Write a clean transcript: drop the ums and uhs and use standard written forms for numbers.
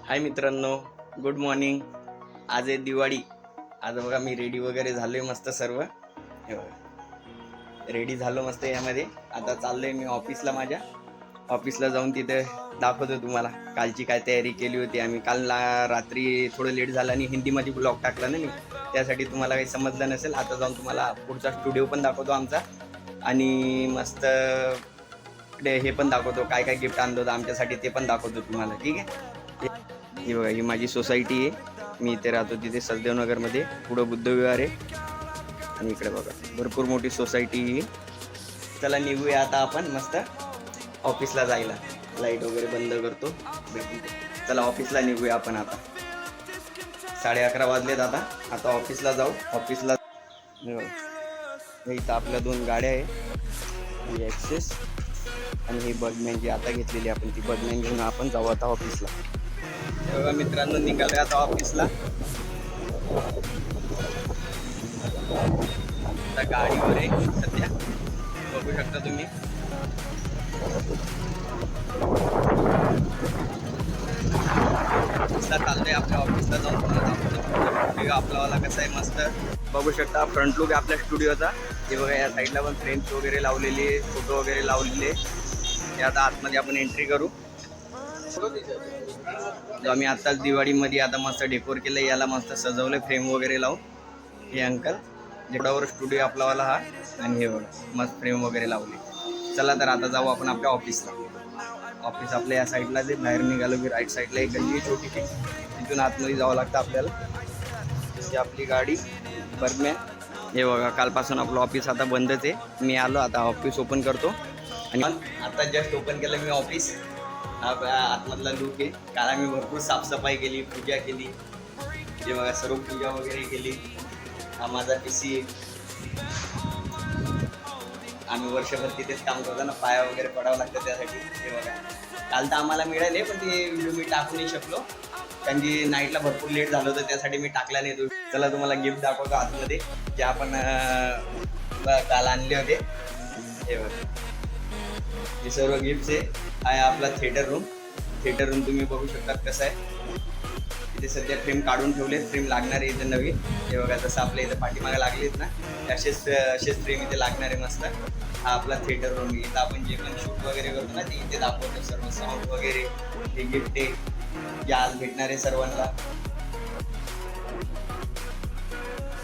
हाय मित्रांनो, good morning. आज आहे दिवाळी. आज बघा मी रेडी वगैरे झालोय मस्त सर्व. हे बघा रेडी झालो मस्त यामध्ये. आता चाललोय मी ऑफिसला. माझ्या ऑफिसला जाऊन तिथे दाखवतो तुम्हाला कालची काय तयारी केली होती आम्ही. काल रात्री थोडं लेट झालं आणि हिंदीमध्ये ब्लॉग टाकला ना मी, त्यासाठी तुम्हाला काही समजलं नसेल. आता जाऊन तुम्हाला पुढचा स्टुडिओ पण दाखवतो आमचा आणि मस्त हे पण दाखवतो काय काय गिफ्ट आणलं होतं आमच्यासाठी ते पण दाखवतो तुम्हाला. ठीक आहे. ही बघा ही माझी सोसायटी आहे. मी इथे राहतो तिथे सचदेवनगरमध्ये. पुढं बुद्धविहार आहे आणि इकडे बघा भरपूर मोठी सोसायटी ही. चला निघूया आता आपण मस्त ऑफिसला जायला. लाईट वगैरे बंद करतो. चला ऑफिसला निघूया आपण आता. 11:30 वाजलेत आता ऑफिसला जाऊ. ऑफिसला इथं आपल्या 2 गाड्या आहे, ही ॲक्सेस आणि ही बगमॅन जी आता घेतलेली आपण. ती बगमॅन घेऊन आपण जाऊ आता ऑफिसला. बघा मित्रांनो निघालोय आता ऑफिसला. आता गाडीवर आहे सध्या, बघू शकता तुम्ही. ऑफिसला चाललोय. आपल्या ऑफिसला जाऊन तुम्हाला आपलावाला कसं आहे मस्त बघू शकता. फ्रंट लुक आहे आपल्या स्टुडिओचा. हे बघा या साईडला पण फ्रेम्स वगैरे लावलेले, फोटो वगैरे लावलेले. हे आता आतमध्ये आपण एंट्री करू. आम्ही आत्ताच दिवाळीमध्ये आता मस्त डेकोर केलं. याला मस्त सजवलं फ्रेम वगैरे लावून. हे अंकल जेवढावर स्टुडिओ आपलावाला हा. आणि हे बघा मस्त फ्रेम वगैरे लावले. चला तर आता जाऊ आपण आपल्या ऑफिसला. ऑफिस आपल्या या साईडला जे बाहेर निघालो की राईट साईडला एक गल्ली छोटीशी, तिथून आतमध्ये जावं लागतं आपल्याला. तशी आपली गाडी बर्गमॅन. हे बघा कालपासून आपलं ऑफिस आता बंदच आहे. मी आलो आता ऑफिस ओपन करतो. आणि आता जस्ट ओपन केलं मी ऑफिस. हा आतमधला लुक आहे. काल आम्ही भरपूर साफसफाई केली, पूजा केली. हे बघा सर्व पूजा वगैरे केली. हा माझा PC आहे. आम्ही वर्षभर तिथेच काम करतो ना, पाया वगैरे पडावं लागतं त्यासाठी. हे बघा काल तर आम्हाला मिळाले पण ते व्हिडिओ मी टाकू नाही शकलो कारण की नाईटला भरपूर लेट झालं होतं, त्यासाठी मी टाकला नाही तो. चला तुम्हाला गिफ्ट दाखवतो आतमध्ये जे आपण काल आणले होते. हे बघा हे सर्व गिफ्ट्स आहे आपला थिएटर रूम. थिएटर रूम तुम्ही बघू शकता कसं आहे. इथे सध्या फ्रेम काढून ठेवले, फ्रेम लागणार आहे इथे नवीन. हे बघा जसं आपल्या इथं पाठीमागे लागलेत ना, असेच फ्रेम इथे लागणार आहे मस्त. हा आपला थिएटर रूम. इथं आपण जे पण शूट वगैरे करतो ना ते इथे दाखवतो सर्व साऊंड वगैरे. हे गिफ्ट आहे जे आज भेटणार आहे सर्वांना.